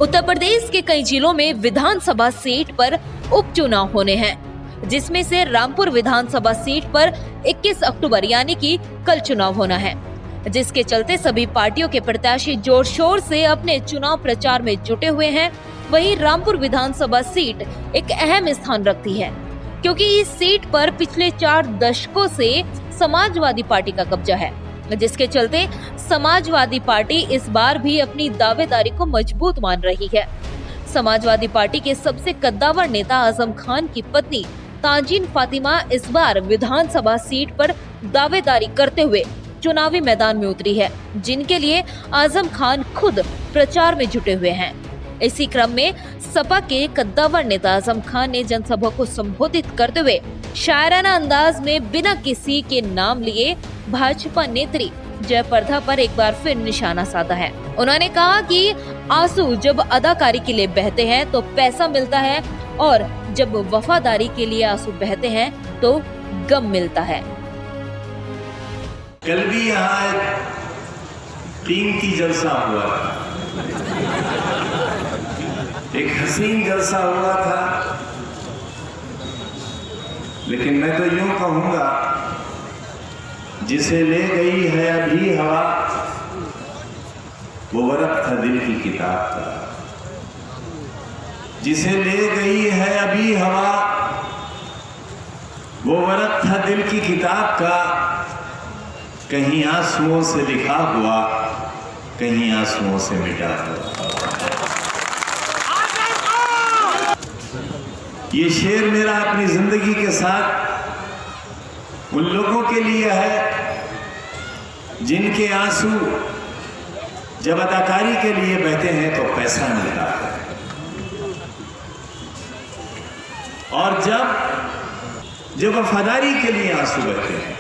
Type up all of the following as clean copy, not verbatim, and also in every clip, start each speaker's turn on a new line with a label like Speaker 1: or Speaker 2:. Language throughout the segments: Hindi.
Speaker 1: उत्तर प्रदेश के कई जिलों में विधानसभा सीट पर उपचुनाव होने हैं, जिसमें से रामपुर विधानसभा सीट पर 21 अक्टूबर यानी कि कल चुनाव होना है, जिसके चलते सभी पार्टियों के प्रत्याशी जोर शोर से अपने चुनाव प्रचार में जुटे हुए हैं। वहीं रामपुर विधानसभा सीट एक अहम स्थान रखती है, क्योंकि इस सीट पर पिछले 4 दशकों से समाजवादी पार्टी का कब्जा है, जिसके चलते समाजवादी पार्टी इस बार भी अपनी दावेदारी को मजबूत मान रही है। समाजवादी पार्टी के सबसे कद्दावर नेता आजम खान की पत्नी ताजीन फातिमा इस बार विधानसभा सीट पर दावेदारी करते हुए चुनावी मैदान में उतरी है, जिनके लिए आजम खान खुद प्रचार में जुटे हुए हैं। इसी क्रम में सपा के कद्दावर नेता आजम खान ने जनसभा को संबोधित करते हुए शायराना अंदाज में बिना किसी के नाम लिए भाजपा नेत्री जयप्रदा पर एक बार फिर निशाना साधा है। उन्होंने कहा कि आंसू जब अदाकारी के लिए बहते हैं तो पैसा मिलता है, और जब वफादारी के लिए आंसू बहते हैं तो गम मिलता है।
Speaker 2: कल भी यहाँ कीमती जलसा हुआ था, एक हसीन जलसा हुआ था, लेकिन मैं तो यूं कहूंगा, जिसे ले गई है अभी हवा, वो वरक़ था दिल की किताब का। जिसे ले गई है अभी हवा, वो वरक़ था दिल की किताब का। कहीं आंसुओं से लिखा हुआ, कहीं आंसुओं से मिटा हुआ। ये शेर मेरा अपनी जिंदगी के साथ उन लोगों के लिए है जिनके आंसू जब अदाकारी के लिए बहते हैं तो पैसा मिलता है, और जब वफादारी के लिए आंसू बहते हैं,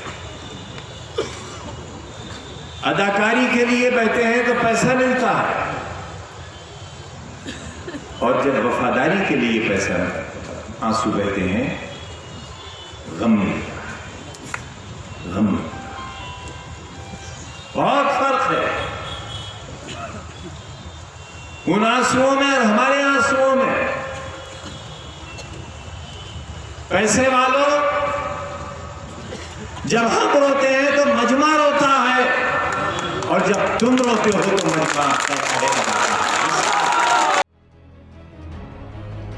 Speaker 2: अदाकारी के लिए बहते हैं तो पैसा मिलता है, और जब वफादारी के लिए पैसा आंसू बहते हैं, गम मिलता है, गम। बहुत फर्क है उन आंसुओं में और हमारे आंसुओं में। पैसे वालों, जब हम रोते हैं तो मजमा रोता है, और जब तुम रोते हो तो मजमा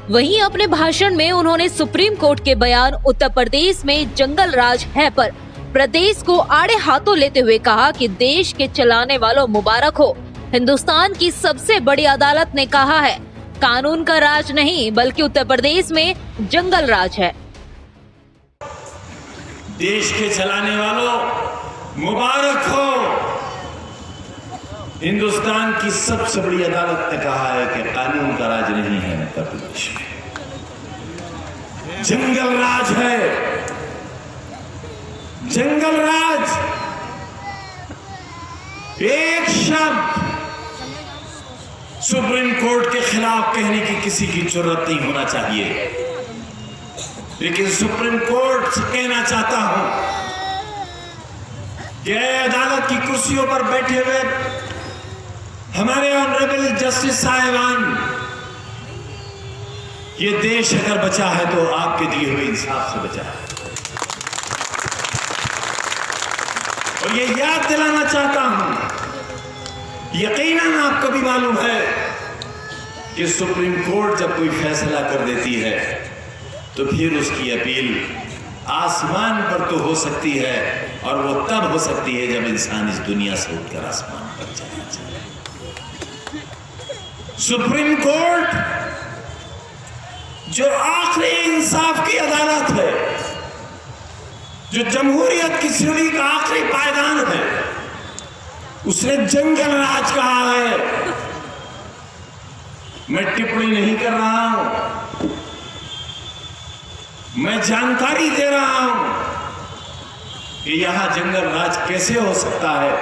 Speaker 1: वहीं अपने भाषण में उन्होंने सुप्रीम कोर्ट के बयान उत्तर प्रदेश में जंगल राज है पर प्रदेश को आड़े हाथों लेते हुए कहा कि देश के चलाने वालों मुबारक हो। हिंदुस्तान की सबसे बड़ी अदालत ने कहा है, कानून का राज नहीं बल्कि उत्तर प्रदेश में जंगल राज है।
Speaker 2: देश के चलाने वालों मुबारक हो। हिंदुस्तान की सबसे बड़ी अदालत ने कहा है कि कानून का राज नहीं है उत्तर प्रदेश में, जंगल राज है। जंगल राज, एक शब्द सुप्रीम कोर्ट के खिलाफ कहने की किसी की जरूरत नहीं होना चाहिए, लेकिन सुप्रीम कोर्ट से कहना चाहता हूं कि अदालत की कुर्सियों पर बैठे हुए हमारे ऑनरेबल जस्टिस साहिबान, ये देश अगर बचा है तो आपके दिए हुए इंसाफ से बचा है। और ये याद दिलाना चाहता हूं, यकीनन आपको भी मालूम है कि सुप्रीम कोर्ट जब कोई फैसला कर देती है तो फिर उसकी अपील आसमान पर तो हो सकती है, और वो तब हो सकती है जब इंसान इस दुनिया से उठकर आसमान पर चला जाए। सुप्रीम कोर्ट जो आखिरी इंसाफ की अदालत है, जो जमहूरियत की सीढ़ी का आखिरी पायदान है, उसने जंगल राज कहा है। मैं टिप्पणी नहीं कर रहा हूं, मैं जानकारी दे रहा हूं कि यहां जंगल राज कैसे हो सकता है,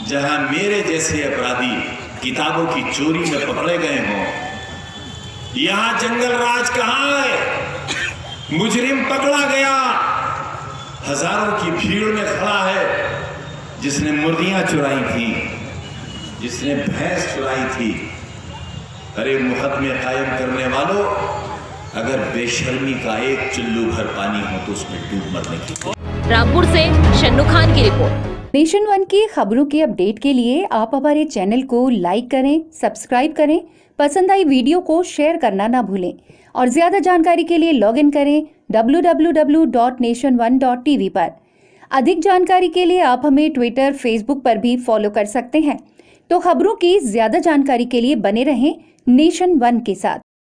Speaker 2: जहां मेरे जैसे अपराधी किताबों की चोरी में पकड़े गए हों। यहां जंगल राज कहां है? मुजरिम पकड़ा गया, हजारों की भीड़ में खड़ा है, जिसने मुर्गियां चुराई थी, जिसने भैंस चुराई थी, अरे मुकदमे कायम करने वालों, अगर बेशर्मी का एक चुल्लू भर पानी हो तो उसमें डूब मरने की।
Speaker 1: रामपुर से शन्नू खान की रिपोर्ट।
Speaker 3: नेशन वन की खबरों के अपडेट के लिए आप हमारे चैनल को लाइक करें, सब्सक्राइब करें, पसंद आई वीडियो को शेयर करना ना भूलें और ज्यादा जानकारी के लिए लॉग इन करें www.nation1.tv पर। अधिक जानकारी के लिए आप हमें ट्विटर, फेसबुक पर भी फॉलो कर सकते हैं। तो खबरों की ज्यादा जानकारी के लिए बने रहें नेशन वन के साथ।